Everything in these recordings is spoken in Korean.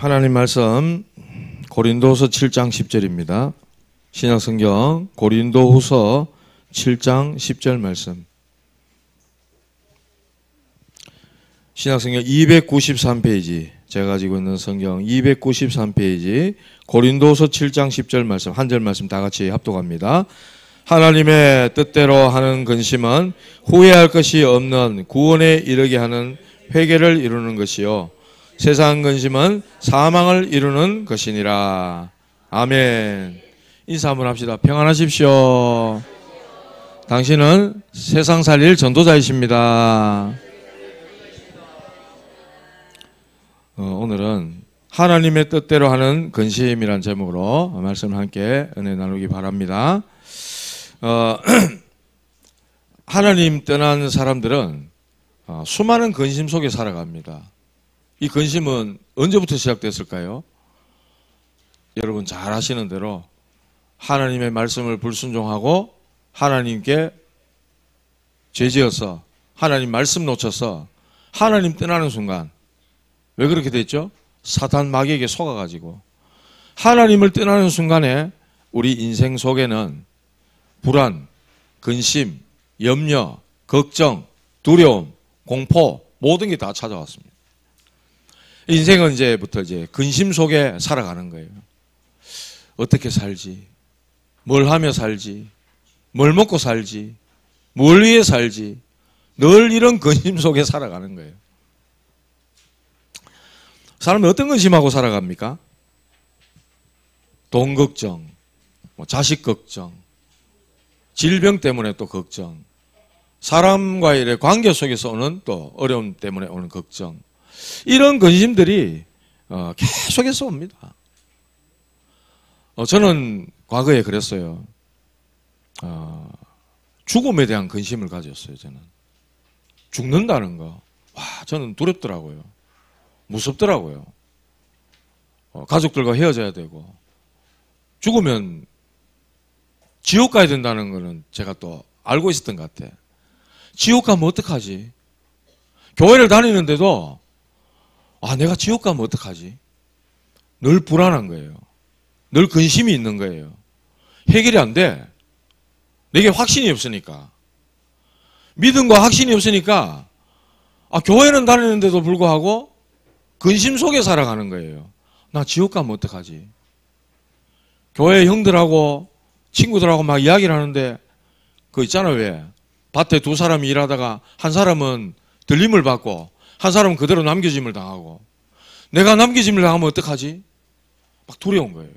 하나님 말씀 고린도후서 7장 10절입니다. 신약성경 고린도후서 7장 10절 말씀. 신약성경 293페이지, 제가 가지고 있는 성경 293페이지 고린도후서 7장 10절 말씀, 한 절 말씀 다 같이 합독합니다. 하나님의 뜻대로 하는 근심은 후회할 것이 없는 구원에 이르게 하는 회개를 이루는 것이요, 세상 근심은 사망을 이루는 것이니라. 아멘. 인사 한번 합시다. 평안하십시오. 당신은 세상 살릴 전도자이십니다. 오늘은 하나님의 뜻대로 하는 근심이란 제목으로 말씀을 함께 은혜 나누기 바랍니다. 하나님 떠난 사람들은 수많은 근심 속에 살아갑니다. 이 근심은 언제부터 시작됐을까요? 여러분 잘 아시는 대로 하나님의 말씀을 불순종하고 하나님께 죄지어서 하나님 말씀 놓쳐서 하나님 떠나는 순간, 왜 그렇게 됐죠? 사탄 마귀에게 속아가지고 하나님을 떠나는 순간에 우리 인생 속에는 불안, 근심, 염려, 걱정, 두려움, 공포, 모든 게 다 찾아왔습니다. 인생은 이제부터 근심 속에 살아가는 거예요. 어떻게 살지? 뭘 하며 살지? 뭘 먹고 살지? 뭘 위해 살지? 늘 이런 근심 속에 살아가는 거예요. 사람은 어떤 근심하고 살아갑니까? 돈 걱정, 자식 걱정, 질병 때문에 또 걱정, 사람과의 관계 속에서 오는 또 어려움 때문에 오는 걱정, 이런 근심들이 계속해서 옵니다. 저는 과거에 그랬어요. 죽음에 대한 근심을 가졌어요. 저는 죽는다는 거, 저는 두렵더라고요. 무섭더라고요. 가족들과 헤어져야 되고, 죽으면 지옥 가야 된다는 거는 제가 또 알고 있었던 것 같아. 지옥 가면 어떡하지? 교회를 다니는데도 내가 지옥 가면 어떡하지? 늘 불안한 거예요. 늘 근심이 있는 거예요. 해결이 안 돼. 내게 확신이 없으니까. 믿음과 확신이 없으니까 교회는 다니는데도 불구하고 근심 속에 살아가는 거예요. 나 지옥 가면 어떡하지? 교회 형들하고 친구들하고 막 이야기를 하는데, 그거 있잖아요. 왜? 밭에 두 사람이 일하다가 한 사람은 들림을 받고 한 사람은 그대로 남겨짐을 당하고, 내가 남겨짐을 당하면 어떡하지? 막 두려운 거예요.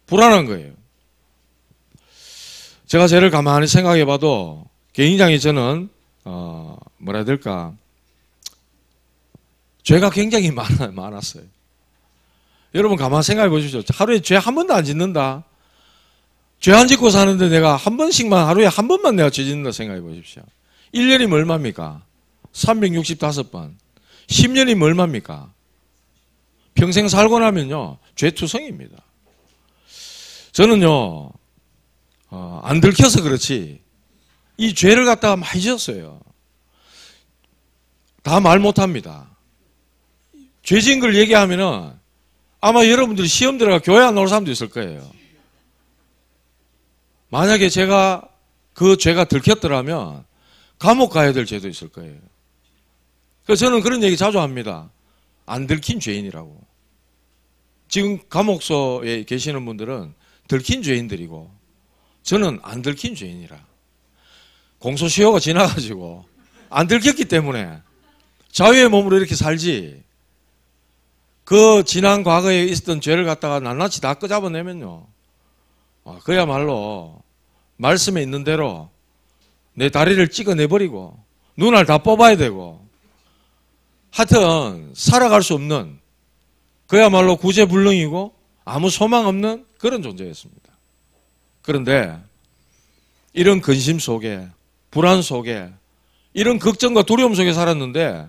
불안한 거예요. 제가 쟤를 가만히 생각해 봐도 굉장히 저는 뭐라 해야 될까, 죄가 굉장히 많았어요. 여러분 가만히 생각해 보십시오. 하루에 죄 한 번도 안 짓는다. 죄 안 짓고 사는데 내가 한 번씩만, 하루에 한 번만 내가 죄 짓는다 생각해 보십시오. 1년이면 얼마입니까? 365번. 10년이면 얼마입니까? 평생 살고 나면요, 죄투성입니다. 저는요, 안 들켜서 그렇지, 이 죄를 갖다가 많이 지었어요. 다 말 못합니다. 죄 지은 걸 얘기하면은 아마 여러분들이 시험 들어가 교회 안 나올 사람도 있을 거예요. 만약에 제가 그 죄가 들켰더라면 감옥 가야 될 죄도 있을 거예요. 그래서 저는 그런 얘기 자주 합니다. 안 들킨 죄인이라고. 지금 감옥소에 계시는 분들은 들킨 죄인들이고, 저는 안 들킨 죄인이라. 공소시효가 지나가지고 안 들켰기 때문에 자유의 몸으로 이렇게 살지, 그 지난 과거에 있었던 죄를 갖다가 낱낱이 다 끄잡아내면요, 그야말로 말씀에 있는 대로 내 다리를 찍어내버리고 눈알 다 뽑아야 되고, 하여튼 살아갈 수 없는, 그야말로 구제불능이고 아무 소망 없는 그런 존재였습니다. 그런데 이런 근심 속에, 불안 속에, 이런 걱정과 두려움 속에 살았는데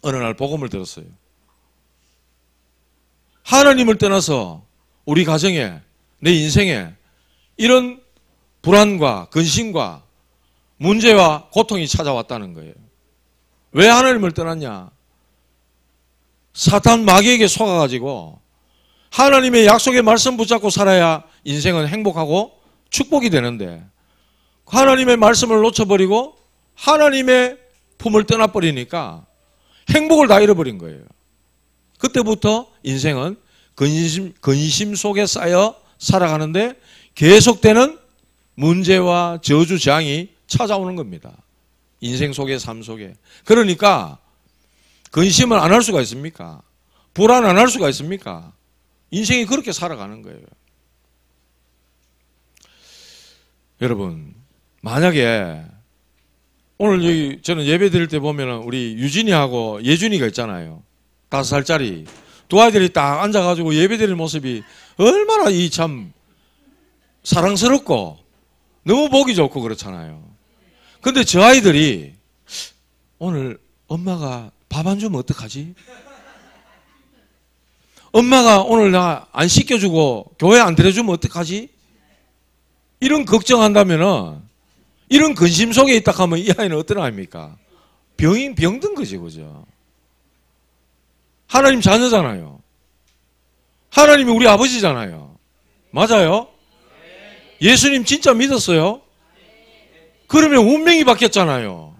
어느 날 복음을 들었어요. 하나님을 떠나서 우리 가정에, 내 인생에 이런 불안과 근심과 문제와 고통이 찾아왔다는 거예요. 왜 하나님을 떠났냐? 사탄 마귀에게 속아가지고 하나님의 약속의 말씀 붙잡고 살아야 인생은 행복하고 축복이 되는데 하나님의 말씀을 놓쳐버리고 하나님의 품을 떠나버리니까 행복을 다 잃어버린 거예요. 그때부터 인생은 근심 속에 쌓여 살아가는데 계속되는 문제와 저주 재앙이 찾아오는 겁니다. 인생 속에, 삶 속에. 그러니까 근심을 안 할 수가 있습니까? 불안 안 할 수가 있습니까? 인생이 그렇게 살아가는 거예요. 여러분, 만약에 오늘 여기 저는 예배 드릴 때 보면은 우리 유진이하고 예준이가 있잖아요. 5살짜리. 두 아이들이 딱 앉아가지고 예배 드릴 모습이 얼마나 이 참 사랑스럽고 너무 보기 좋고 그렇잖아요. 근데 저 아이들이 오늘 엄마가 밥 안 주면 어떡하지? 엄마가 오늘 나 안 씻겨주고 교회 안 데려주면 어떡하지? 이런 걱정한다면은 이런 근심 속에 있다 하면 이 아이는 어떤 아이입니까? 병든 거지, 그죠? 하나님 자녀잖아요. 하나님이 우리 아버지잖아요. 맞아요? 예수님 진짜 믿었어요? 그러면 운명이 바뀌었잖아요.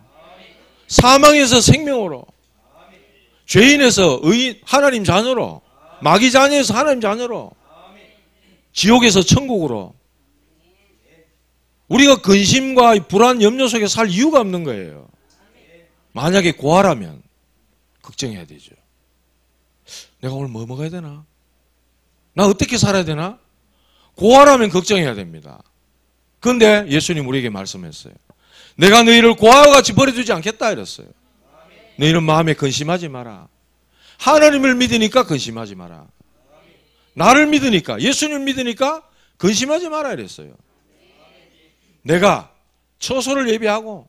사망에서 생명으로, 죄인에서 의인, 하나님 자녀로, 마귀 자녀에서 하나님 자녀로, 지옥에서 천국으로. 우리가 근심과 불안, 염려 속에 살 이유가 없는 거예요. 만약에 고아라면 걱정해야 되죠. 내가 오늘 뭐 먹어야 되나? 나 어떻게 살아야 되나? 고아라면 걱정해야 됩니다. 그런데 예수님 우리에게 말씀했어요. 내가 너희를 고아와 같이 버려두지 않겠다 이랬어요. 너희는 마음에 근심하지 마라. 하나님을 믿으니까 근심하지 마라. 나를 믿으니까, 예수님을 믿으니까 근심하지 마라 이랬어요. 내가 처소를 예배하고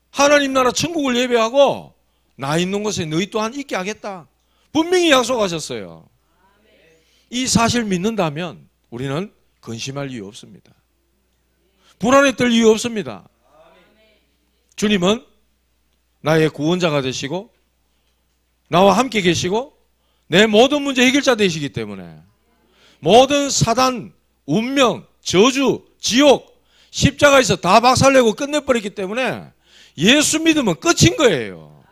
하나님 나라 천국을 예배하고 나 있는 곳에 너희 또한 있게 하겠다. 분명히 약속하셨어요. 이 사실 믿는다면 우리는 근심할 이유 없습니다. 불안에 떨 이유 없습니다. 주님은 나의 구원자가 되시고 나와 함께 계시고 내 모든 문제 해결자 되시기 때문에 모든 사단, 운명, 저주, 지옥, 십자가에서 다 박살내고 끝내버렸기 때문에 예수 믿으면 끝인 거예요.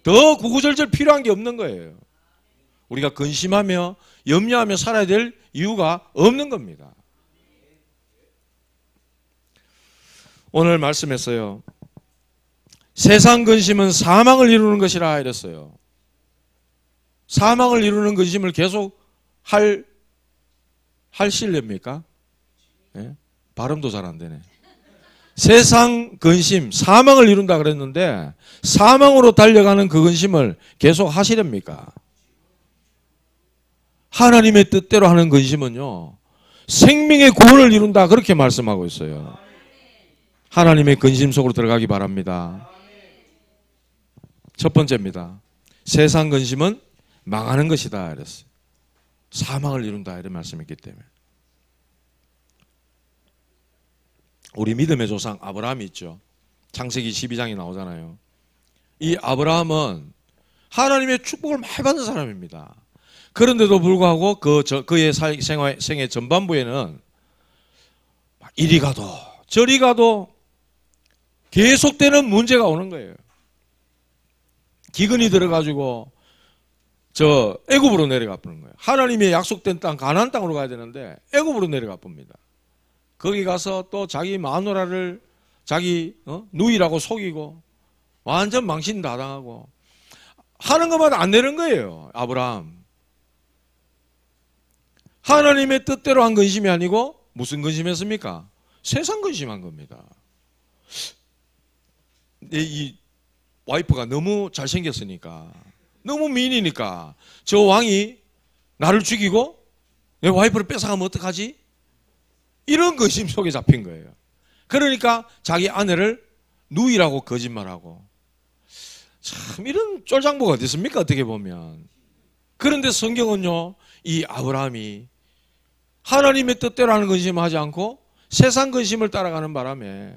더 구구절절 필요한 게 없는 거예요. 우리가 근심하며 염려하며 살아야 될 이유가 없는 겁니다. 오늘 말씀했어요. 세상 근심은 사망을 이루는 것이라 이랬어요. 사망을 이루는 근심을 계속 할 신뢰입니까? 네? 발음도 잘 안 되네. 세상 근심, 사망을 이룬다 그랬는데 사망으로 달려가는 그 근심을 계속 하시렵니까? 하나님의 뜻대로 하는 근심은요, 생명의 구원을 이룬다 그렇게 말씀하고 있어요. 하나님의 근심 속으로 들어가기 바랍니다. 첫 번째입니다. 세상 근심은 망하는 것이다 이랬어요. 사망을 이룬다 이런 말씀이기 때문에. 우리 믿음의 조상 아브라함이 있죠. 창세기 12장이 나오잖아요. 이 아브라함은 하나님의 축복을 많이 받은 사람입니다. 그런데도 불구하고 그의 생애 전반부에는 이리 가도 저리 가도 계속되는 문제가 오는 거예요. 기근이 들어가지고 저 애굽으로 내려가 버린 거예요. 하나님의 약속된 땅 가나안 땅으로 가야 되는데 애굽으로 내려가 봅니다. 거기 가서 또 자기 마누라를 자기 누이라고 속이고 완전 망신 다 당하고 하는 것마다 안 되는 거예요. 아브라함. 하나님의 뜻대로 한 근심이 아니고 무슨 근심했습니까? 세상 근심한 겁니다. 이 와이프가 너무 잘생겼으니까, 너무 미인이니까 저 왕이 나를 죽이고 내 와이프를 뺏어가면 어떡하지? 이런 근심 속에 잡힌 거예요. 그러니까 자기 아내를 누이라고 거짓말하고. 참 이런 쫄장보가 어디 있습니까? 어떻게 보면. 그런데 성경은요, 이 아브라함이 하나님의 뜻대로 하는 근심을 하지 않고 세상 근심을 따라가는 바람에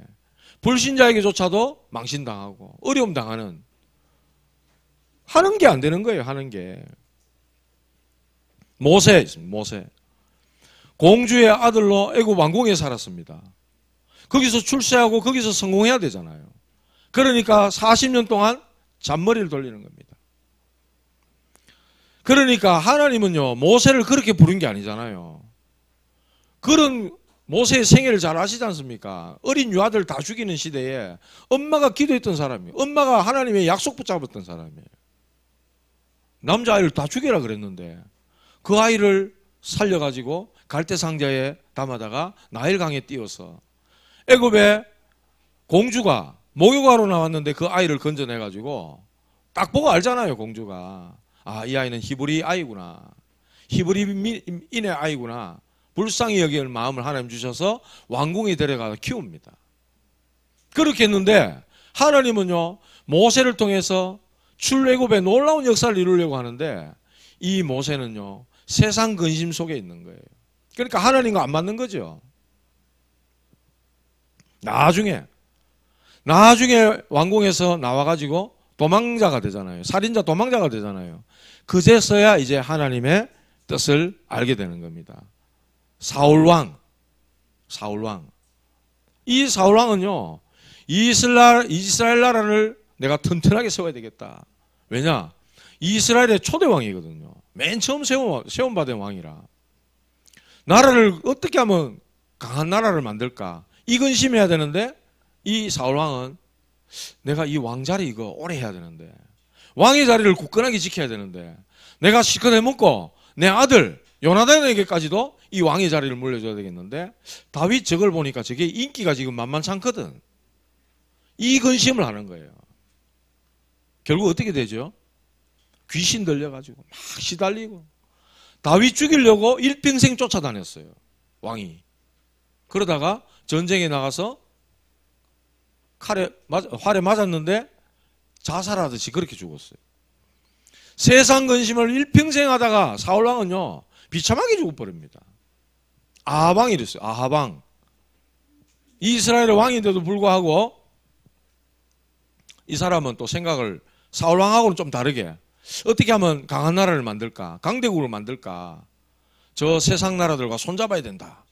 불신자에게조차도 망신당하고 어려움 당하는 하는 게 안 되는 거예요, 하는 게. 모세 있습니다, 모세. 공주의 아들로 애굽 왕궁에 살았습니다. 거기서 출세하고 거기서 성공해야 되잖아요. 그러니까 40년 동안 잔머리를 돌리는 겁니다. 그러니까 하나님은요, 모세를 그렇게 부른 게 아니잖아요. 그런 모세의 생애를 잘 아시지 않습니까? 어린 유아들 다 죽이는 시대에 엄마가 기도했던 사람이에요. 엄마가 하나님의 약속 붙잡았던 사람이에요. 남자아이를 다 죽여라 그랬는데 그 아이를 살려가지고 갈대상자에 담아다가 나일강에 띄워서 애굽의 공주가 목욕하러 나왔는데 그 아이를 건져내가지고 딱 보고 알잖아요, 공주가. 아, 이 아이는 히브리 아이구나. 히브리인의 아이구나. 불쌍히 여길 마음을 하나님 주셔서 왕궁에 데려가서 키웁니다. 그렇게 했는데 하나님은요, 모세를 통해서 출애굽의 놀라운 역사를 이루려고 하는데 이 모세는요, 세상 근심 속에 있는 거예요. 그러니까 하나님과 안 맞는 거죠. 나중에 왕궁에서 나와가지고 도망자가 되잖아요. 살인자 도망자가 되잖아요. 그제서야 이제 하나님의 뜻을 알게 되는 겁니다. 사울왕. 이 사울왕은요, 이스라엘 나라를 내가 튼튼하게 세워야 되겠다. 왜냐? 이스라엘의 초대왕이거든요. 맨 처음 세움받은 왕이라. 나라를 어떻게 하면 강한 나라를 만들까? 이 근심해야 되는데 이 사울왕은 내가 이 왕자리 이거 오래 해야 되는데, 왕의 자리를 굳건하게 지켜야 되는데, 내가 실컷 해먹고 내 아들 요나단에게까지도 이 왕의 자리를 물려줘야 되겠는데, 다윗 저걸 보니까 저게 인기가 지금 만만찮거든. 이 근심을 하는 거예요. 결국 어떻게 되죠? 귀신 들려가지고 막 시달리고, 다윗 죽이려고 일평생 쫓아다녔어요, 왕이. 그러다가 전쟁에 나가서 활에 맞았는데 자살하듯이 그렇게 죽었어요. 세상 근심을 일평생 하다가 사울왕은요, 비참하게 죽어버립니다. 아하방이 됐어요. 아하방. 이스라엘의 왕인데도 불구하고 이 사람은 또 생각을 사울왕하고는 좀 다르게, 어떻게 하면 강한 나라를 만들까, 강대국을 만들까, 저 세상 나라들과 손잡아야 된다.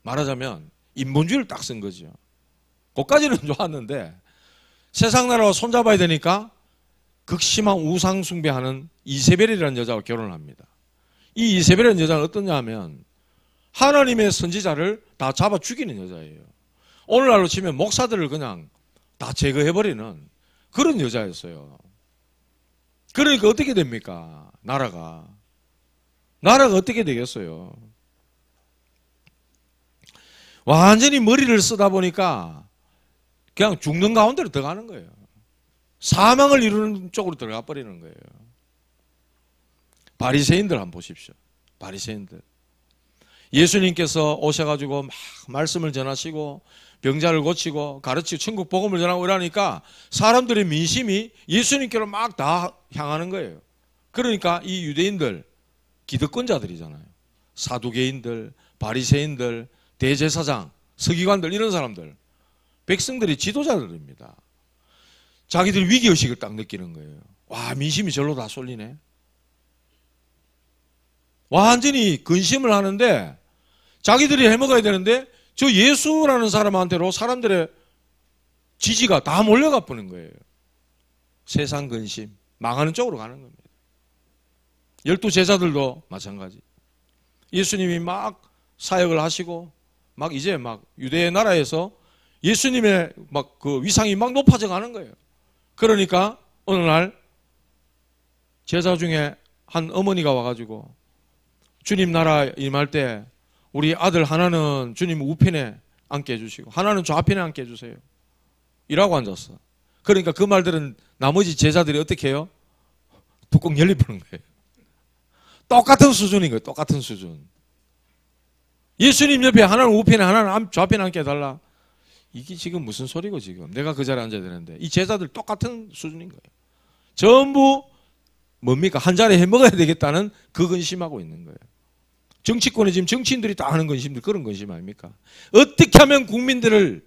말하자면 인본주의를 딱 쓴 거죠. 그것까지는 좋았는데 세상 나라와 손잡아야 되니까 극심한 우상 숭배하는 이세벨이라는 여자와 결혼을 합니다. 이 이세벨이라는 여자는 어떠냐 하면 하나님의 선지자를 다 잡아 죽이는 여자예요. 오늘날로 치면 목사들을 그냥 다 제거해버리는 그런 여자였어요. 그러니까 어떻게 됩니까? 나라가 어떻게 되겠어요? 완전히 머리를 쓰다 보니까 그냥 죽는 가운데로 들어가는 거예요. 사망을 이루는 쪽으로 들어가 버리는 거예요. 바리새인들 한번 보십시오. 바리새인들. 예수님께서 오셔가지고 막 말씀을 전하시고 병자를 고치고 가르치고 천국 복음을 전하고 이러니까 사람들의 민심이 예수님께로 막 다 향하는 거예요. 그러니까 이 유대인들, 기득권자들이잖아요. 사두개인들, 바리새인들, 대제사장, 서기관들, 이런 사람들, 백성들이 지도자들입니다. 자기들 위기의식을 딱 느끼는 거예요. 와, 민심이 절로 다 쏠리네. 완전히 근심을 하는데 자기들이 해먹어야 되는데 저 예수라는 사람한테로 사람들의 지지가 다 몰려가 버는 거예요. 세상 근심, 망하는 쪽으로 가는 겁니다. 12 제자들도 마찬가지. 예수님이 막 사역을 하시고 막 이제 막 유대 나라에서 예수님의 막 그 위상이 막 높아져 가는 거예요. 그러니까 어느 날 제자 중에 한 어머니가 와가지고 주님 나라 임할 때 우리 아들 하나는 주님 우편에 앉게 해주시고 하나는 좌편에 앉게 해주세요. 이라고 앉았어. 그러니까 그 말들은 나머지 제자들이 어떻게 해요? 뚜껑 열리버는 거예요. 똑같은 수준인 거예요. 똑같은 수준. 예수님 옆에 하나는 우편에 하나는 좌편에 앉게 해달라. 이게 지금 무슨 소리고 지금. 내가 그 자리에 앉아야 되는데. 이 제자들 똑같은 수준인 거예요. 전부 뭡니까? 한 자리에 해먹어야 되겠다는 그 근심하고 있는 거예요. 정치권에 지금 정치인들이 다 하는 근심들, 그런 근심 아닙니까? 어떻게 하면 국민들의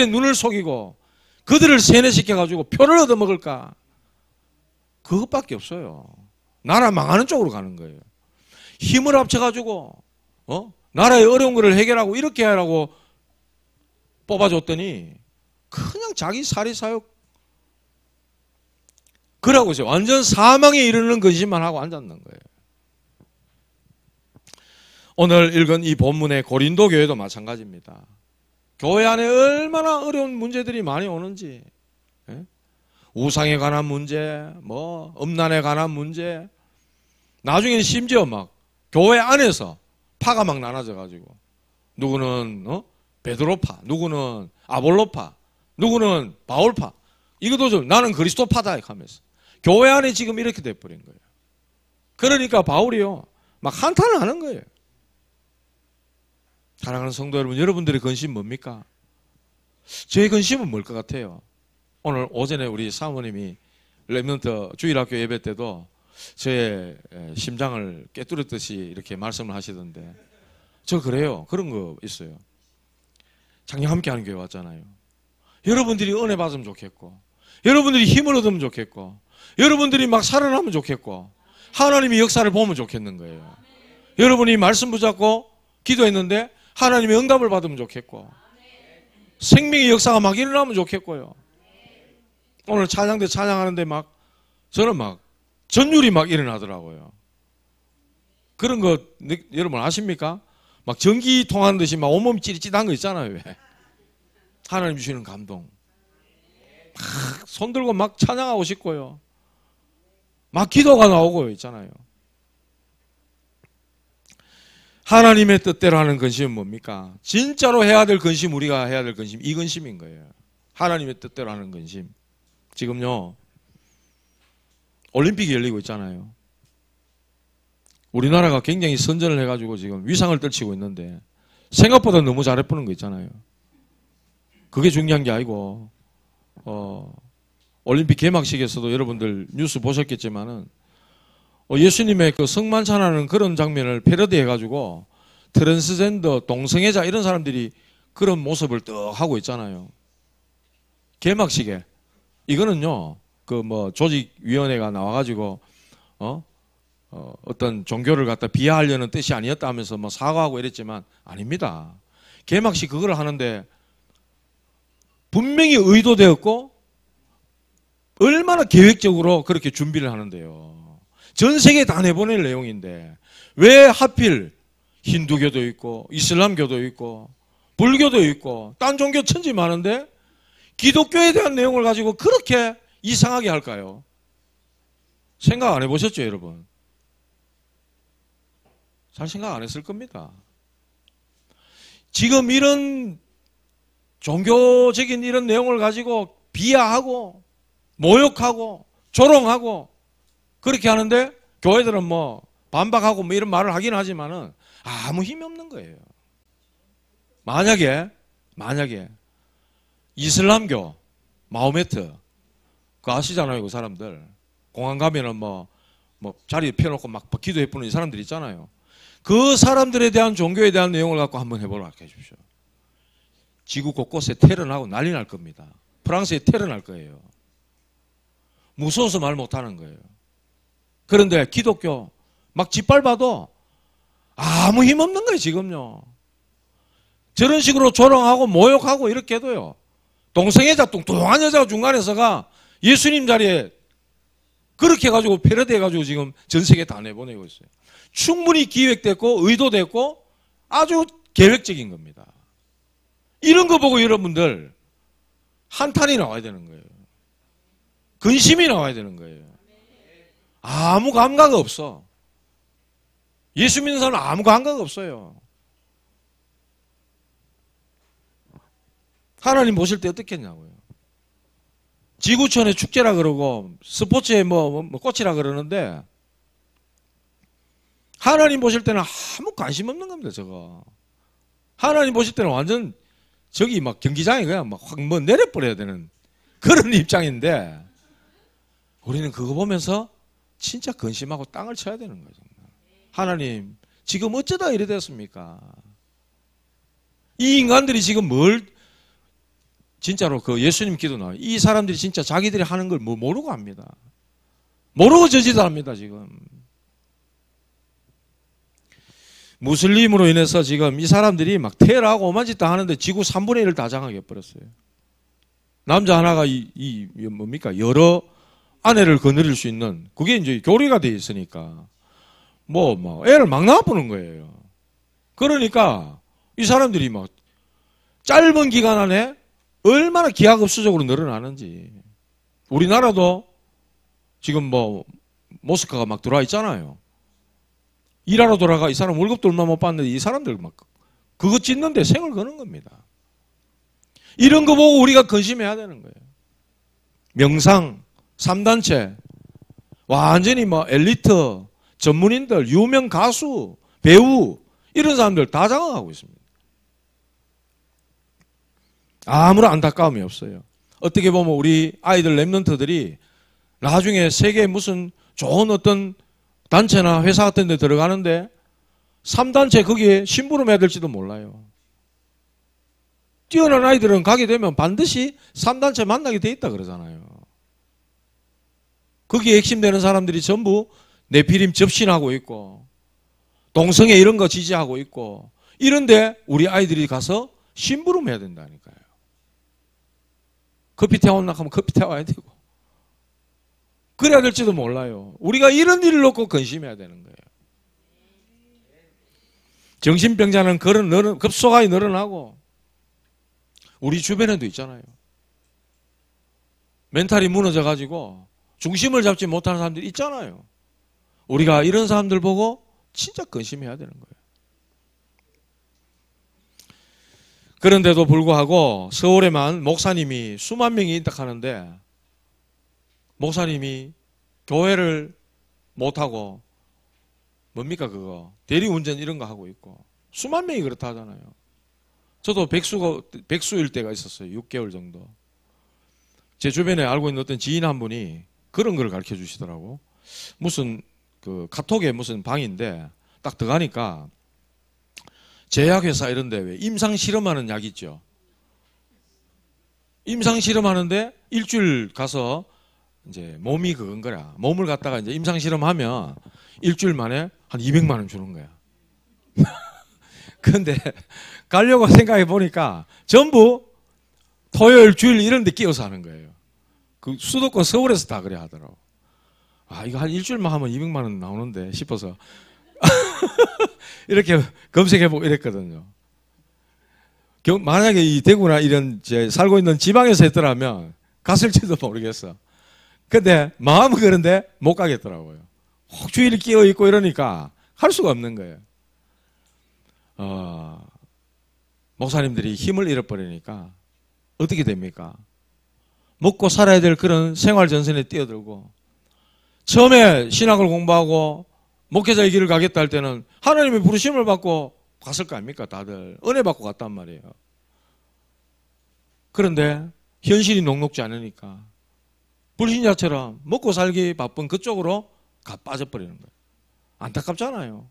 눈을 속이고 그들을 세뇌시켜가지고 표를 얻어먹을까? 그것밖에 없어요. 나라 망하는 쪽으로 가는 거예요. 힘을 합쳐가지고 나라의 어려운 것을 해결하고 이렇게 하라고 뽑아줬더니 그냥 자기 사리사욕 그러고 이제 완전 사망에 이르는 근심만 하고 앉았는 거예요. 오늘 읽은 이 본문의 고린도 교회도 마찬가지입니다. 교회 안에 얼마나 어려운 문제들이 많이 오는지, 우상에 관한 문제, 음란에 관한 문제, 나중에는 심지어 막 교회 안에서 파가 막 나눠져가지고 누구는 베드로파, 누구는 아볼로파, 누구는 바울파, 이것도 좀 나는 그리스도파다 하면서 교회 안에 지금 이렇게 돼버린 거예요. 그러니까 바울이요 막 한탄을 하는 거예요. 사랑하는 성도 여러분, 여러분들의 근심 뭡니까? 제 근심은 뭘 것 같아요? 오늘 오전에 우리 사모님이 렘넌트 주일학교 예배 때도 제 심장을 깨뚫었듯이 이렇게 말씀을 하시던데, 저 그래요. 그런 거 있어요. 작년 함께하는 교회 왔잖아요. 여러분들이 은혜 받으면 좋겠고, 여러분들이 힘을 얻으면 좋겠고, 여러분들이 막 살아나면 좋겠고, 하나님이 역사를 보면 좋겠는 거예요. 여러분이 말씀 붙잡고 기도했는데 하나님의 응답을 받으면 좋겠고, 생명의 역사가 막 일어나면 좋겠고요. 오늘 찬양 때 찬양하는데 막 저는 막 전율이 막 일어나더라고요. 그런 거 여러분 아십니까? 막 전기 통하는 듯이 막 온몸이 찌릿찌릿한 거 있잖아요. 왜? 하나님 주시는 감동. 막 손들고 막 찬양하고 싶고요. 막 기도가 나오고 있잖아요. 하나님의 뜻대로 하는 근심은 뭡니까? 진짜로 해야 될 근심, 우리가 해야 될 근심, 이 근심인 거예요. 하나님의 뜻대로 하는 근심. 지금요 올림픽이 열리고 있잖아요. 우리나라가 굉장히 선전을 해가지고 지금 위상을 떨치고 있는데 생각보다 너무 잘해보는 거 있잖아요. 그게 중요한 게 아니고 올림픽 개막식에서도 여러분들 뉴스 보셨겠지만은 예수님의 그 성만찬하는 그런 장면을 패러디해가지고 트랜스젠더, 동성애자 이런 사람들이 그런 모습을 떡 하고 있잖아요. 개막식에. 이거는요, 조직위원회가 나와가지고, 어떤 종교를 갖다 비하하려는 뜻이 아니었다 하면서 사과하고 이랬지만, 아닙니다. 개막식 그걸 하는데, 분명히 의도되었고, 얼마나 계획적으로 그렇게 준비를 하는데요. 전 세계에 다 내보낼 내용인데, 왜 하필 힌두교도 있고, 이슬람교도 있고, 불교도 있고, 딴 종교 천지 많은데, 기독교에 대한 내용을 가지고 그렇게 이상하게 할까요? 생각 안 해보셨죠, 여러분? 잘 생각 안 했을 겁니다. 지금 이런 종교적인 이런 내용을 가지고 비하하고, 모욕하고, 조롱하고, 그렇게 하는데, 교회들은 반박하고 이런 말을 하긴 하지만은 아무 힘이 없는 거예요. 만약에, 이슬람교, 마호메트, 그거 아시잖아요, 그 사람들. 공항 가면은 자리에 펴놓고 막 기도해 부는 이 사람들 있잖아요. 그 사람들에 대한 종교에 대한 내용을 갖고 한번 해보도록 해주십시오. 지구 곳곳에 테러 나고 난리 날 겁니다. 프랑스에 테러 날 거예요. 무서워서 말 못하는 거예요. 그런데 기독교 막 짓밟아도 아무 힘 없는 거예요, 지금요. 저런 식으로 조롱하고 모욕하고 이렇게 해도요. 동성애자 뚱뚱한 여자가 중간에서가 예수님 자리에 그렇게 해가지고 패러디 해가지고 지금 전 세계 다 내보내고 있어요. 충분히 기획됐고 의도됐고 아주 계획적인 겁니다. 이런 거 보고 여러분들 한탄이 나와야 되는 거예요. 근심이 나와야 되는 거예요. 아무 감각 없어. 예수 믿는 사람은 아무 감각 없어요. 하나님 보실 때 어떻게 했냐고요. 지구촌에 축제라 그러고 스포츠에 꽃이라 그러는데 하나님 보실 때는 아무 관심 없는 겁니다, 저거. 하나님 보실 때는 완전 저기 막 경기장에 그냥 확 내려버려야 되는 그런 입장인데 우리는 그거 보면서 진짜 근심하고 땅을 쳐야 되는 거죠. 하나님, 지금 어쩌다 이래 됐습니까? 이 인간들이 지금 진짜로 그 예수님 기도 나와요. 이 사람들이 진짜 자기들이 하는 걸 뭐 모르고 합니다. 모르고 저지도 합니다, 지금. 무슬림으로 인해서 지금 이 사람들이 막 테러하고 오만 짓 다 하는데 지구 3분의 1을 다 장악해 버렸어요. 남자 하나가 뭡니까? 여러 아내를 거느릴 수 있는, 그게 이제 교리가 돼 있으니까. 애를 막 낳아보는 거예요. 그러니까 이 사람들이 막 짧은 기간 안에 얼마나 기하급수적으로 늘어나는지. 우리나라도 지금 모스크가 막 들어와 있잖아요. 일하러 돌아가 이 사람 월급도 얼마 못 받는데 이 사람들 막 그거 찢는데 생을 거는 겁니다. 이런 거 보고 우리가 근심해야 되는 거예요. 명상, 3단체, 완전히 엘리트, 전문인들, 유명 가수, 배우, 이런 사람들 다 장악하고 있습니다. 아무런 안타까움이 없어요. 어떻게 보면 우리 아이들 랩런트들이 나중에 세계 무슨 좋은 어떤 단체나 회사 같은 데 들어가는데 3단체 거기에 심부름해야 될지도 몰라요. 뛰어난 아이들은 가게 되면 반드시 3단체 만나게 돼 있다 그러잖아요. 거기에 핵심되는 사람들이 전부 네피림 접신하고 있고 동성애 이런 거 지지하고 있고 이런데 우리 아이들이 가서 심부름해야 된다니까요. 커피 태워나 하면 커피 태워야 되고 그래야 될지도 몰라요. 우리가 이런 일을 놓고 근심해야 되는 거예요. 정신병자는 급속하게 늘어나고 우리 주변에도 있잖아요. 멘탈이 무너져가지고 중심을 잡지 못하는 사람들이 있잖아요. 우리가 이런 사람들 보고 진짜 근심해야 되는 거예요. 그런데도 불구하고 서울에만 목사님이 수만 명이 있다 하는데 목사님이 교회를 못하고 뭡니까 그거 대리운전 이런 거 하고 있고 수만 명이 그렇다 하잖아요. 저도 백수일 때가 있었어요. 6개월 정도. 제 주변에 알고 있는 어떤 지인 한 분이 그런 걸 가르쳐 주시더라고. 무슨 그 카톡에 무슨 방인데 딱 들어가니까 제약회사 이런 데 왜 임상 실험하는 약 있죠. 임상 실험하는데 일주일 가서 이제 몸이 그건 거야. 몸을 갖다가 이제 임상 실험하면 일주일 만에 한 200만 원 주는 거야. 그런데 가려고 생각해 보니까 전부 토요일, 주일 이런 데 끼워서 하는 거예요. 그 수도권 서울에서 다 그래 하더라고. 아, 이거 한 일주일만 하면 200만 원 나오는데 싶어서 이렇게 검색해보고 이랬거든요. 만약에 이 대구나 이런 살고 있는 지방에서 했더라면 갔을지도 모르겠어. 근데 마음은 그런데 못 가겠더라고요. 혹 주일 끼어 있고 이러니까 할 수가 없는 거예요. 목사님들이 힘을 잃어버리니까 어떻게 됩니까? 먹고 살아야 될 그런 생활 전선에 뛰어들고 처음에 신학을 공부하고 목회자의 길을 가겠다 할 때는 하나님의 부르심을 받고 갔을 거 아닙니까? 다들 은혜 받고 갔단 말이에요. 그런데 현실이 녹록지 않으니까 불신자처럼 먹고 살기 바쁜 그쪽으로 빠져버리는 거예요. 안타깝잖아요.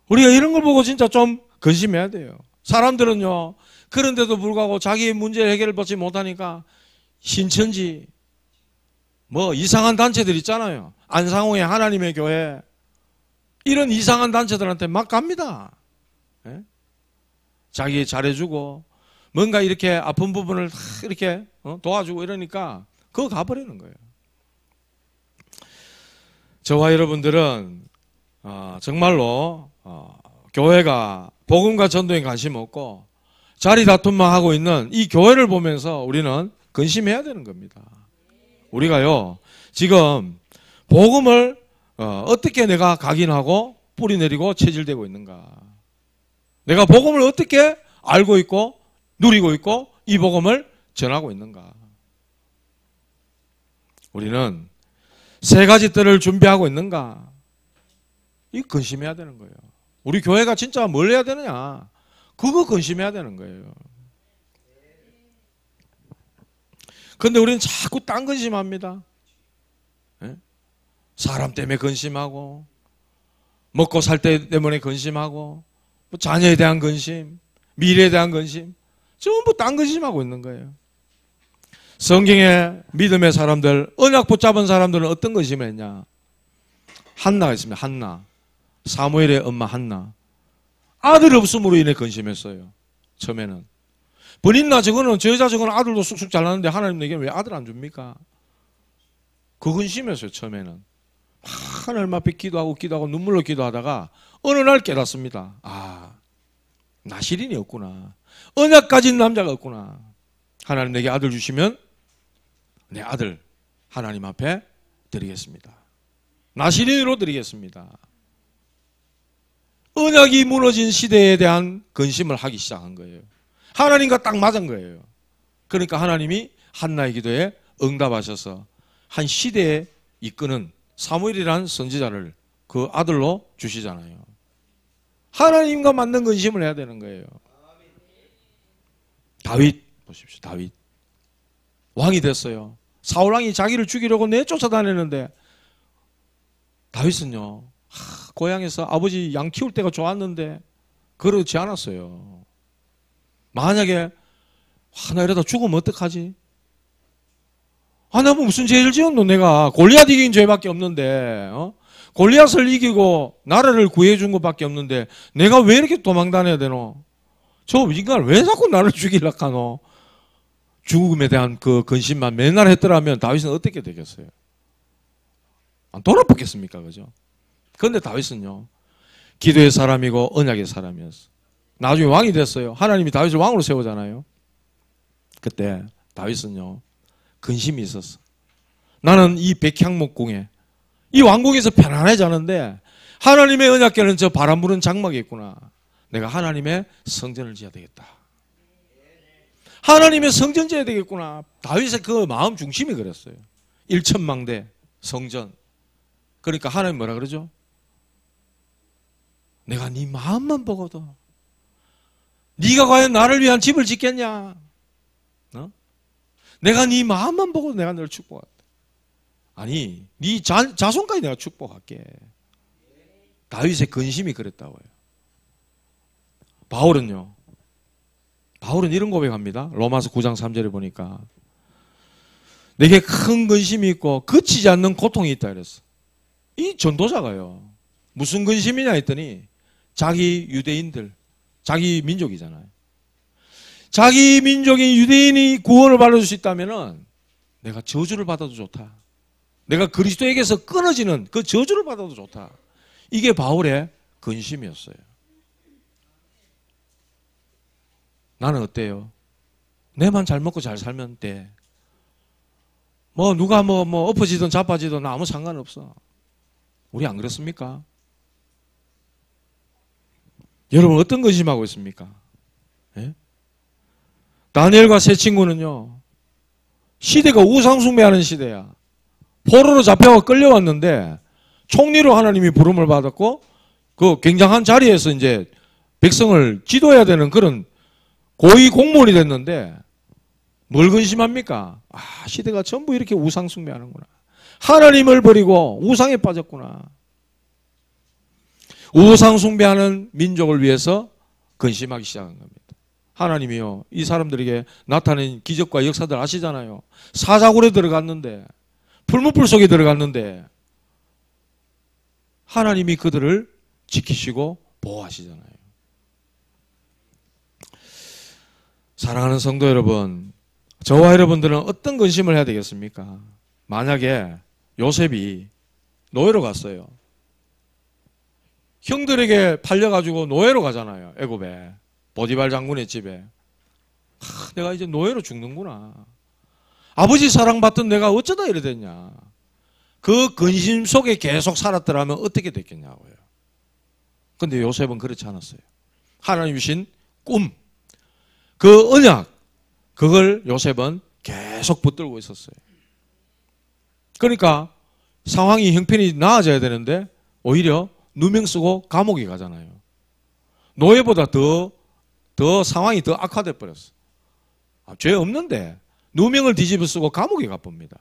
우리가 이런 걸 보고 진짜 좀 근심해야 돼요. 사람들은요, 그런데도 불구하고 자기의 문제 해결을 받지 못하니까 신천지, 이상한 단체들 있잖아요. 안상홍의 하나님의 교회. 이런 이상한 단체들한테 막 갑니다. 예? 자기 잘해주고, 뭔가 이렇게 아픈 부분을 이렇게 도와주고 이러니까 그거 가버리는 거예요. 저와 여러분들은 정말로 교회가 복음과 전도에 관심 없고 자리 다툼만 하고 있는 이 교회를 보면서 우리는 근심해야 되는 겁니다. 우리가요 지금 복음을 어떻게 내가 각인하고 뿌리내리고 체질되고 있는가. 내가 복음을 어떻게 알고 있고 누리고 있고 이 복음을 전하고 있는가. 우리는 세 가지 뜰을 준비하고 있는가. 이 근심해야 되는 거예요. 우리 교회가 진짜 뭘 해야 되느냐. 그거 근심해야 되는 거예요. 그런데 우리는 자꾸 딴 근심합니다. 예? 사람 때문에 근심하고 먹고 살 때 때문에 근심하고 자녀에 대한 근심, 미래에 대한 근심. 전부 딴 근심하고 있는 거예요. 성경의 믿음의 사람들, 언약 붙잡은 사람들은 어떤 근심을 했냐? 한나가 있습니다. 한나. 사무엘의 엄마 한나. 아들 없음으로 인해 근심했어요. 처음에는. 버린나 저거는 저 여자 저거는 아들도 쑥쑥 잘나는데 하나님 내게 왜 아들 안 줍니까? 그 근심했어요. 처음에는. 하나님 앞에 기도하고 눈물로 기도하다가 어느 날 깨닫습니다. 아, 나시린이 없구나. 언약 가진 남자가 없구나. 하나님 내게 아들 주시면 내 아들 하나님 앞에 드리겠습니다. 나시린으로 드리겠습니다. 언약이 무너진 시대에 대한 근심을 하기 시작한 거예요. 하나님과 딱 맞은 거예요. 그러니까 하나님이 한나의 기도에 응답하셔서 한 시대에 이끄는 사무엘이라는 선지자를 그 아들로 주시잖아요. 하나님과 맞는 근심을 해야 되는 거예요. 다윗 보십시오. 다윗 왕이 됐어요. 사울왕이 자기를 죽이려고 내쫓아다녔는데 다윗은요, 고향에서 아버지 양 키울 때가 좋았는데 그렇지 않았어요. 만약에 나 이러다 죽으면 어떡하지? 나 뭐 무슨 죄를 지었노 내가. 골리앗 이긴 죄밖에 없는데 골리앗을 이기고 나라를 구해준 것밖에 없는데 내가 왜 이렇게 도망다녀야 되노? 저 인간 왜 자꾸 나를 죽이려고 하노? 죽음에 대한 그 근심만 맨날 했더라면 다윗은 어떻게 되겠어요? 안 돌아붙겠습니까? 그죠? 그런데 다윗은요, 기도의 사람이고 언약의 사람이었어. 나중에 왕이 됐어요. 하나님이 다윗을 왕으로 세우잖아요. 그때 다윗은요, 근심이 있었어. 나는 이 백향목궁에, 이 왕궁에서 편안해자는데 하나님의 언약궤는 저 바람 부는 장막에 있구나. 내가 하나님의 성전을 지어야 되겠다. 하나님의 성전 지어야 되겠구나. 다윗의 그 마음 중심이 그랬어요. 일천망대 성전. 그러니까 하나님 뭐라 그러죠? 내가 네 마음만 보고도 네가 과연 나를 위한 집을 짓겠냐? 내가 네 마음만 보고 내가 너를 축복한다. 아니, 네 자손까지 내가 축복할게. 다윗의 근심이 그랬다고요. 바울은 이런 고백합니다. 로마서 9장 3절에 보니까 내게 큰 근심이 있고 그치지 않는 고통이 있다 그랬어. 이 전도자가요, 무슨 근심이냐 했더니 자기 유대인들, 자기 민족이잖아요. 자기 민족인 유대인이 구원을 받을 수 있다면 내가 저주를 받아도 좋다. 내가 그리스도에게서 끊어지는 그 저주를 받아도 좋다. 이게 바울의 근심이었어요. 나는 어때요? 내만 잘 먹고 잘 살면 돼. 누가 엎어지든 자빠지든 아무 상관없어. 우리 안 그렇습니까? 여러분 어떤 근심하고 있습니까? 예? 다니엘과 세 친구는요, 시대가 우상숭배하는 시대야. 포로로 잡혀가 끌려왔는데 총리로 하나님이 부름을 받았고 그 굉장한 자리에서 이제 백성을 지도해야 되는 그런 고위 공무원이 됐는데 뭘 근심합니까? 시대가 전부 이렇게 우상숭배하는구나. 하나님을 버리고 우상에 빠졌구나. 우상숭배하는 민족을 위해서 근심하기 시작한 겁니다. 하나님이요, 이 사람들에게 나타낸 기적과 역사들 아시잖아요. 사자굴에 들어갔는데, 풀무불 속에 들어갔는데 하나님이 그들을 지키시고 보호하시잖아요. 사랑하는 성도 여러분, 저와 여러분들은 어떤 근심을 해야 되겠습니까? 만약에 요셉이 노예로 갔어요. 형들에게 팔려가지고 노예로 가잖아요. 애굽에 보디발 장군의 집에. 내가 이제 노예로 죽는구나. 아버지 사랑받던 내가 어쩌다 이래 됐냐. 그 근심 속에 계속 살았더라면 어떻게 됐겠냐고요. 근데 요셉은 그렇지 않았어요. 하나님 주신 꿈, 그 언약, 그걸 요셉은 계속 붙들고 있었어요. 그러니까 상황이 형편이 나아져야 되는데 오히려 누명 쓰고 감옥에 가잖아요. 노예보다 더 상황이 더 악화돼 버렸어. 죄 없는데 누명을 뒤집어 쓰고 감옥에 가봅니다.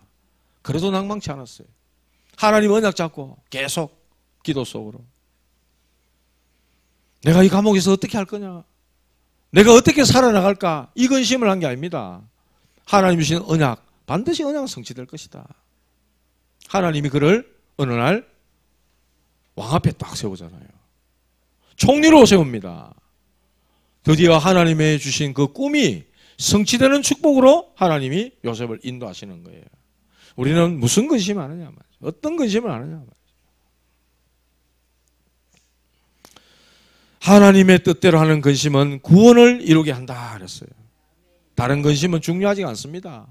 그래도 낭망치 않았어요. 하나님 언약 잡고 계속 기도 속으로. 내가 이 감옥에서 어떻게 할 거냐? 내가 어떻게 살아나갈까? 이 근심을 한 게 아닙니다. 하나님 주신 언약, 반드시 언약은 성취될 것이다. 하나님이 그를 어느 날 왕 앞에 딱 세우잖아요. 총리로 세웁니다. 드디어 하나님의 주신 그 꿈이 성취되는 축복으로 하나님이 요셉을 인도하시는 거예요. 우리는 무슨 근심을 하느냐 말이죠. 어떤 근심을 하느냐 말이죠. 하나님의 뜻대로 하는 근심은 구원을 이루게 한다 그랬어요. 다른 근심은 중요하지 않습니다.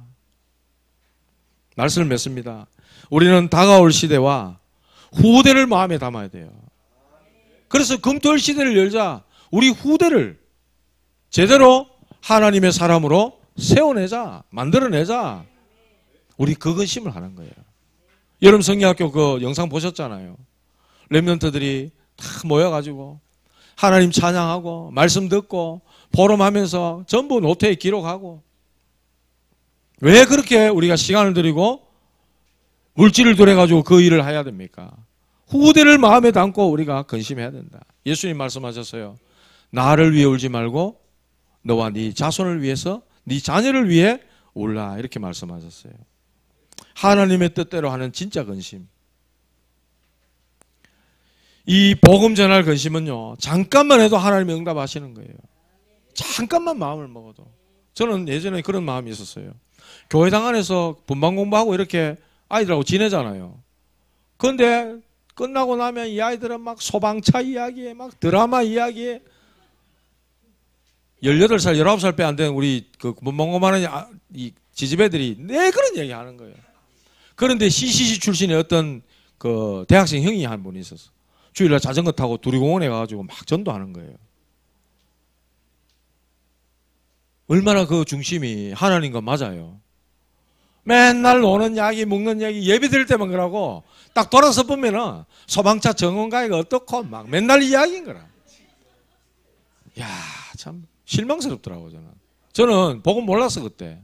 말씀을 맺습니다. 우리는 다가올 시대와 후대를 마음에 담아야 돼요. 그래서 금토일 시대를 열자 우리 후대를 제대로 하나님의 사람으로 세워내자, 만들어내자. 우리 그 근심을 하는 거예요. 여름 성경학교 그 영상 보셨잖아요. 렘넌트들이 다 모여가지고 하나님 찬양하고 말씀 듣고 포럼하면서 전부 노트에 기록하고. 왜 그렇게 우리가 시간을 들이고 물질을 들여가지고 그 일을 해야 됩니까? 후대를 마음에 담고 우리가 근심해야 된다. 예수님 말씀하셨어요. 나를 위해 울지 말고 너와 네 자손을 위해서 네 자녀를 위해 울라 이렇게 말씀하셨어요. 하나님의 뜻대로 하는 진짜 근심. 이 복음 전할 근심은요, 잠깐만 해도 하나님이 응답하시는 거예요. 잠깐만 마음을 먹어도. 저는 예전에 그런 마음이 있었어요. 교회당 안에서 분방 공부하고 이렇게 아이들하고 지내잖아요. 그런데 끝나고 나면 이 아이들은 막 소방차 이야기에 막 드라마 이야기에 18살, 19살 빼 안 되는 우리 그 분방 공부하는 이 지지배들이 내 그런 얘기 하는 거예요. 그런데 CCC 출신의 어떤 그 대학생 형이 한 분이 있었어. 주일날 자전거 타고 두리공원에 가가지고 막 전도하는 거예요. 얼마나 그 중심이 하나님과 맞아요. 맨날 노는 이야기, 먹는 이야기, 예배 드릴 때만 그러고 딱 돌아서 보면은 소방차 정원가가 어떻고 막 맨날 이야기인 거라. 야, 참 실망스럽더라고 저는. 저는 복음 몰랐어 그때.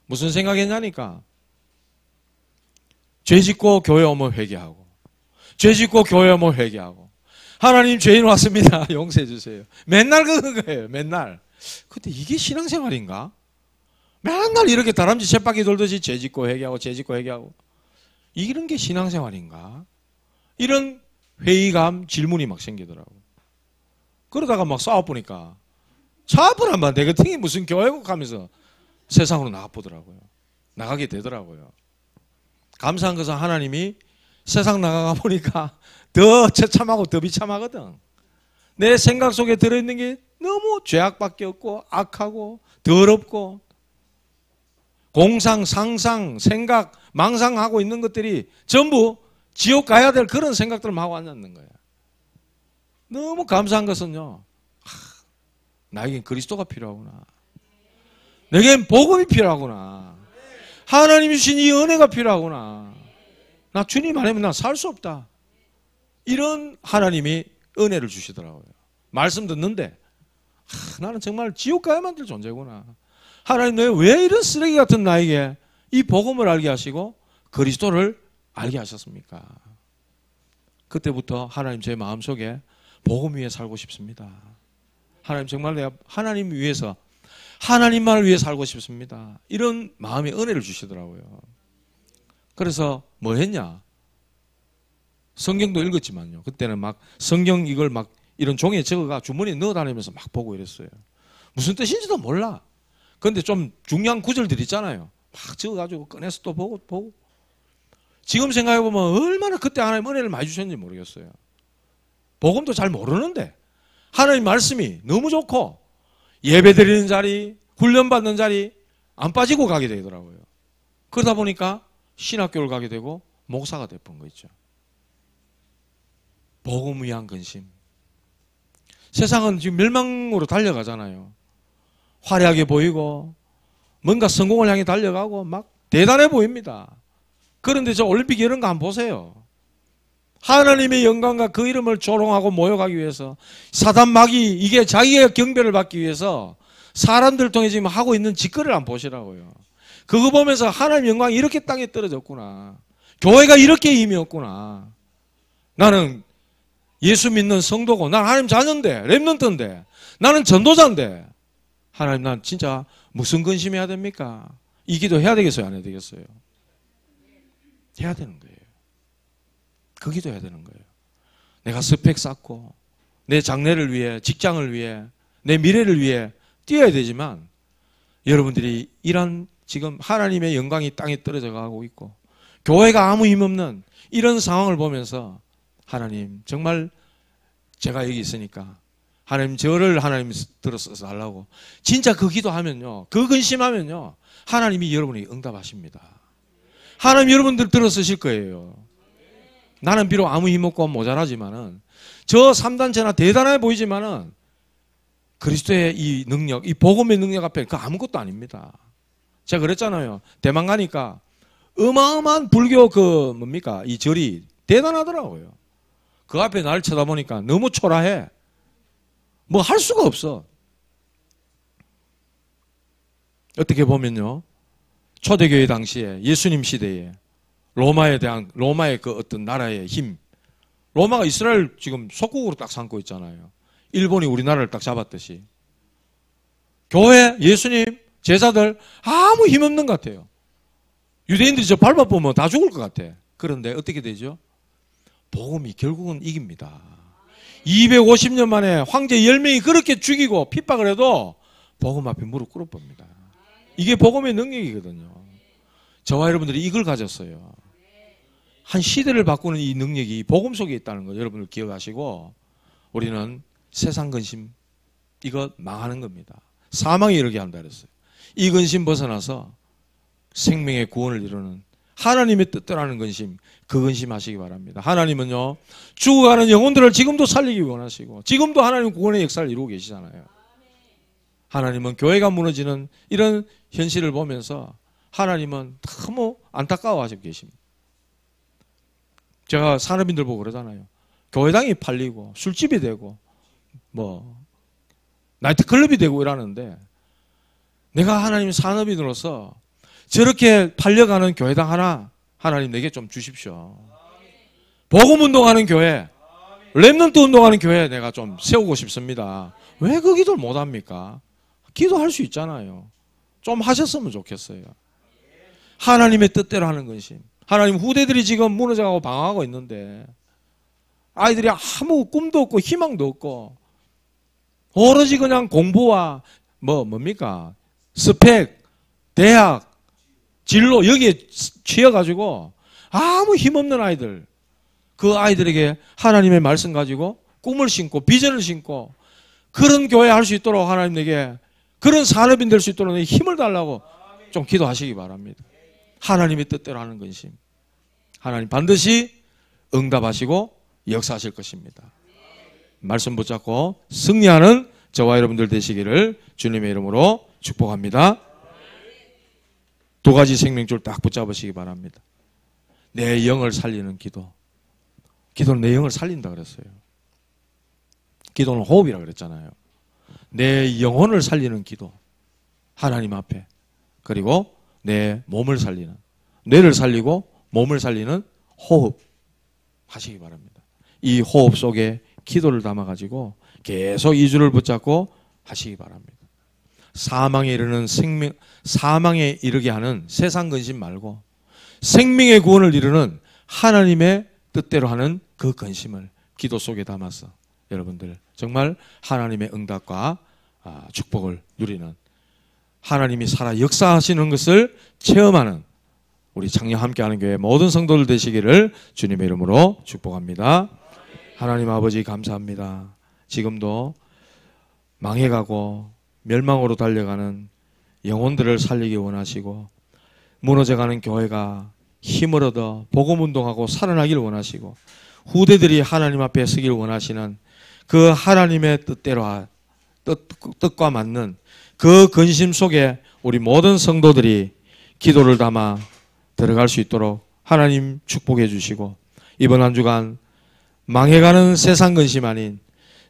무슨 생각했냐니까. 죄 짓고 교회 오면 회개하고, 죄 짓고 교회 오면 회개하고, 하나님 죄인 왔습니다. 용서해 주세요. 맨날 그런 거예요. 맨날. 근데 이게 신앙생활인가? 맨날 이렇게 다람쥐 쳇바퀴 돌듯이 죄 짓고 회개하고 죄 짓고 회개하고, 이런 게 신앙생활인가? 이런 회의감, 질문이 막 생기더라고. 그러다가 막 싸워보니까 차분한 말 내 같은 게 무슨 교회국 하면서 세상으로 나가보더라고요. 나가게 되더라고요. 감사한 것은 하나님이 세상 나가가 보니까 더 처참하고 더 비참하거든. 내 생각 속에 들어있는 게 너무 죄악밖에 없고 악하고 더럽고 공상, 상상, 생각, 망상하고 있는 것들이 전부 지옥 가야 될 그런 생각들을 하고 앉았는 거야. 너무 감사한 것은요, 나에겐 그리스도가 필요하구나. 내겐 복음이 필요하구나. 하나님이 주신 이 은혜가 필요하구나. 나 주님 아니면 난 살 수 없다. 이런 하나님이 은혜를 주시더라고요. 말씀 듣는데 나는 정말 지옥 가야만 될 존재구나. 하나님 왜 이런 쓰레기 같은 나에게 이 복음을 알게 하시고 그리스도를 알게 하셨습니까? 그때부터 하나님 제 마음속에 복음 위에 살고 싶습니다. 하나님 정말 내가 하나님 위해서 하나님만을 위해 살고 싶습니다. 이런 마음의 은혜를 주시더라고요. 그래서 뭐 했냐? 성경도 읽었지만요. 그때는 막 성경 이걸 막 이런 종이에 적어가 주머니에 넣어 다니면서 막 보고 이랬어요. 무슨 뜻인지도 몰라. 그런데 좀 중요한 구절들 있잖아요. 막 적어가지고 꺼내서 또 보고. 지금 생각해보면 얼마나 그때 하나님 은혜를 많이 주셨는지 모르겠어요. 복음도 잘 모르는데 하나님 말씀이 너무 좋고 예배 드리는 자리, 훈련받는 자리 안 빠지고 가게 되더라고요. 그러다 보니까 신학교를 가게 되고 목사가 됐던 거 있죠. 복음 위한 근심. 세상은 지금 멸망으로 달려가잖아요. 화려하게 보이고 뭔가 성공을 향해 달려가고 막 대단해 보입니다. 그런데 저 올림픽 이런 거 한번 보세요. 하나님의 영광과 그 이름을 조롱하고 모욕하기 위해서 사단 마귀 이게 자기의 경배를 받기 위해서 사람들 통해 지금 하고 있는 짓거리를 한번 보시라고요. 그거 보면서 하나님의 영광이 이렇게 땅에 떨어졌구나. 교회가 이렇게 힘이 없구나. 나는 예수 믿는 성도고 난 하나님 자녀인데 렘넌트인데 나는 전도자인데 하나님, 난 진짜 무슨 근심해야 됩니까? 이 기도 해야 되겠어요? 안 해야 되겠어요? 해야 되는 거예요. 그 기도 해야 되는 거예요. 내가 스펙 쌓고 내 장래를 위해, 직장을 위해, 내 미래를 위해 뛰어야 되지만 여러분들이 이런 지금 하나님의 영광이 땅에 떨어져 가고 있고 교회가 아무 힘없는 이런 상황을 보면서 하나님 정말 제가 여기 있으니까 하나님 저를 하나님 들어서 달라고 진짜 그 기도하면요, 그 근심하면요, 하나님이 여러분에게 응답하십니다. 하나님 여러분들 들어서실 거예요. 나는 비록 아무 힘없고 모자라지만은 저 3단체나 대단해 보이지만은 그리스도의 이 능력, 이 복음의 능력 앞에 그 아무것도 아닙니다. 제가 그랬잖아요. 대만 가니까 어마어마한 불교 그 뭡니까? 이 절이 대단하더라고요. 그 앞에 날 쳐다보니까 너무 초라해. 뭐 할 수가 없어. 어떻게 보면요, 초대교회 당시에 예수님 시대에 로마의 그 어떤 나라의 힘, 로마가 이스라엘 지금 속국으로 딱 삼고 있잖아요. 일본이 우리나라를 딱 잡았듯이. 교회, 예수님, 제자들 아무 힘없는 것 같아요. 유대인들이 저 밟아보면 다 죽을 것 같아. 그런데 어떻게 되죠? 복음이 결국은 이깁니다. 250년 만에 황제 10명이 그렇게 죽이고 핍박을 해도 복음 앞에 무릎 꿇어봅니다. 이게 복음의 능력이거든요. 저와 여러분들이 이걸 가졌어요. 한 시대를 바꾸는 이 능력이 복음 속에 있다는 거 여러분들 기억하시고, 우리는 세상 근심 이거 망하는 겁니다. 사망에 이르게 한다 그랬어요. 이 근심 벗어나서 생명의 구원을 이루는 하나님의 뜻대로라는 근심, 그 근심 하시기 바랍니다. 하나님은요, 죽어가는 영혼들을 지금도 살리기 원하시고 지금도 하나님 구원의 역사를 이루고 계시잖아요. 하나님은 교회가 무너지는 이런 현실을 보면서 하나님은 너무 안타까워하시고 계십니다. 제가 산업인들 보고 그러잖아요. 교회당이 팔리고 술집이 되고 뭐 나이트클럽이 되고 이러는데, 내가 하나님 산업인으로서 저렇게 팔려가는 교회당 하나 하나님 내게 좀 주십시오. 복음 운동하는 교회, 렘넌트 운동하는 교회 내가 좀 세우고 싶습니다. 왜 그 기도를 못합니까? 기도할 수 있잖아요. 좀 하셨으면 좋겠어요. 하나님의 뜻대로 하는 근심. 하나님, 후대들이 지금 무너져가고 방황하고 있는데 아이들이 아무 꿈도 없고 희망도 없고 오로지 그냥 공부와 뭡니까? 스펙, 대학, 진로 여기에 취해가지고 아무 힘없는 아이들, 그 아이들에게 하나님의 말씀 가지고 꿈을 심고 비전을 심고 그런 교회 할 수 있도록 하나님 내게 그런 산업인 될 수 있도록 내게 힘을 달라고 좀 기도하시기 바랍니다. 하나님의 뜻대로 하는 근심, 하나님 반드시 응답하시고 역사하실 것입니다. 말씀 붙잡고 승리하는 저와 여러분들 되시기를 주님의 이름으로 축복합니다. 두 가지 생명줄 딱 붙잡으시기 바랍니다. 내 영을 살리는 기도. 기도는 내 영을 살린다 그랬어요. 기도는 호흡이라 그랬잖아요. 내 영혼을 살리는 기도. 하나님 앞에. 그리고 내 몸을 살리는, 뇌를 살리고 몸을 살리는 호흡 하시기 바랍니다. 이 호흡 속에 기도를 담아가지고 계속 이 줄을 붙잡고 하시기 바랍니다. 사망에 이르게 하는 세상 근심 말고 생명의 구원을 이루는 하나님의 뜻대로 하는 그 근심을 기도 속에 담아서 여러분들 정말 하나님의 응답과 축복을 누리는, 하나님이 살아 역사하시는 것을 체험하는 우리 작년 함께하는 교회 모든 성도들 되시기를 주님의 이름으로 축복합니다. 하나님 아버지 감사합니다. 지금도 망해가고 멸망으로 달려가는 영혼들을 살리기 원하시고 무너져가는 교회가 힘을 얻어 복음운동하고 살아나길 원하시고 후대들이 하나님 앞에 서길 원하시는 그 하나님의 뜻과 맞는 그 근심 속에 우리 모든 성도들이 기도를 담아 들어갈 수 있도록 하나님 축복해 주시고, 이번 한 주간 망해가는 세상 근심 아닌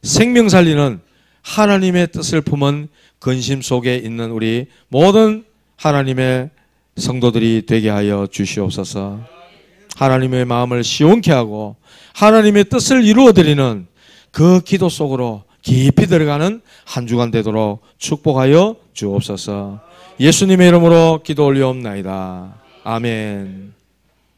생명 살리는 하나님의 뜻을 품은 근심 속에 있는 우리 모든 하나님의 성도들이 되게 하여 주시옵소서. 하나님의 마음을 시원케 하고 하나님의 뜻을 이루어드리는 그 기도 속으로 깊이 들어가는 한 주간 되도록 축복하여 주옵소서. 예수님의 이름으로 기도 올리옵나이다. 아멘.